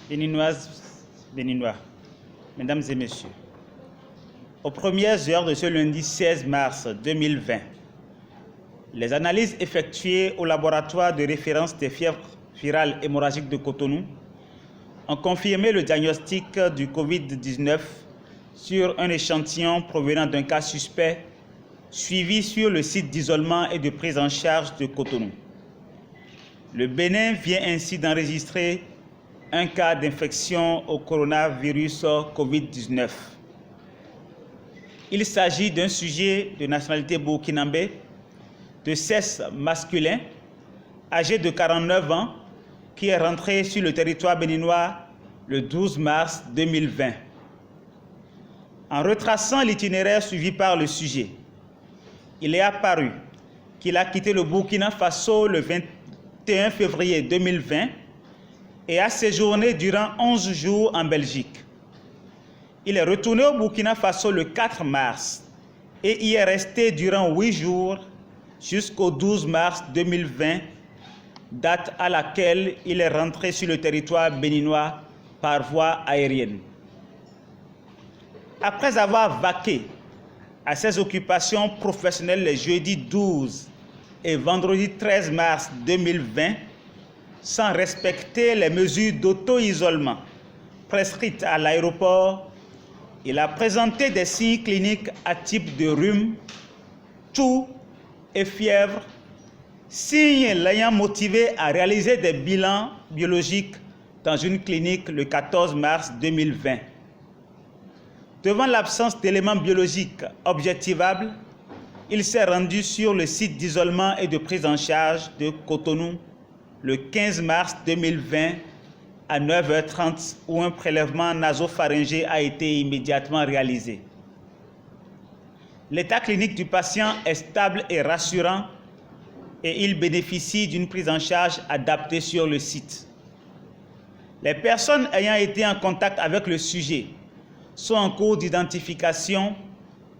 Béninoises, Béninois, Mesdames et Messieurs, aux premières heures de ce lundi 16 mars 2020, les analyses effectuées au laboratoire de référence des fièvres virales hémorragiques de Cotonou ont confirmé le diagnostic du Covid-19 sur un échantillon provenant d'un cas suspect suivi sur le site d'isolement et de prise en charge de Cotonou. Le Bénin vient ainsi d'enregistrer un cas d'infection au coronavirus Covid-19. Il s'agit d'un sujet de nationalité burkinabé, de sexe masculin, âgé de 49 ans, qui est rentré sur le territoire béninois le 12 mars 2020. En retraçant l'itinéraire suivi par le sujet, il est apparu qu'il a quitté le Burkina Faso le 21 février 2020 et a séjourné durant 11 jours en Belgique. Il est retourné au Burkina Faso le 4 mars et y est resté durant 8 jours jusqu'au 12 mars 2020, date à laquelle il est rentré sur le territoire béninois par voie aérienne. Après avoir vaqué à ses occupations professionnelles les jeudis 12 et vendredi 13 mars 2020, sans respecter les mesures d'auto-isolement prescrites à l'aéroport, il a présenté des signes cliniques atypiques de rhume, toux et fièvre, signes l'ayant motivé à réaliser des bilans biologiques dans une clinique le 14 mars 2020. Devant l'absence d'éléments biologiques objectivables, il s'est rendu sur le site d'isolement et de prise en charge de Cotonou le 15 mars 2020 à 9h30 où un prélèvement nasopharyngé a été immédiatement réalisé. L'état clinique du patient est stable et rassurant et il bénéficie d'une prise en charge adaptée sur le site. Les personnes ayant été en contact avec le sujet sont en cours d'identification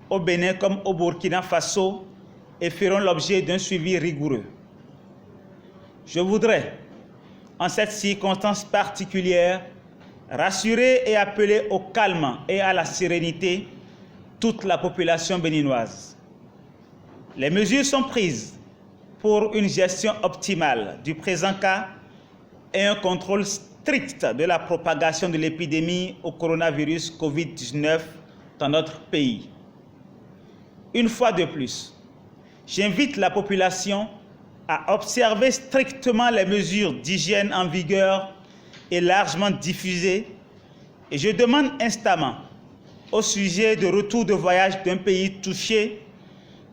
au Bénin comme au Burkina Faso et feront l'objet d'un suivi rigoureux. Je voudrais, en cette circonstance particulière, rassurer et appeler au calme et à la sérénité toute la population béninoise. Les mesures sont prises pour une gestion optimale du présent cas et un contrôle strict de la propagation de l'épidémie au coronavirus Covid-19 dans notre pays. Une fois de plus, j'invite la population à observer strictement les mesures d'hygiène en vigueur et largement diffusées, et je demande instamment au sujet de retour de voyage d'un pays touché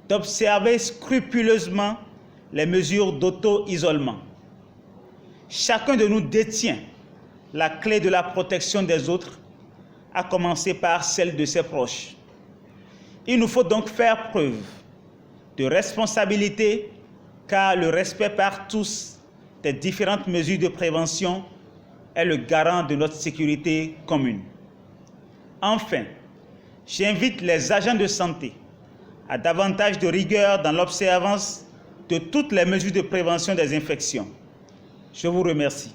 d'observer scrupuleusement les mesures d'auto-isolement. Chacun de nous détient la clé de la protection des autres, à commencer par celle de ses proches. Il nous faut donc faire preuve de responsabilité, car le respect par tous des différentes mesures de prévention est le garant de notre sécurité commune. Enfin, j'invite les agents de santé à davantage de rigueur dans l'observance de toutes les mesures de prévention des infections. Je vous remercie.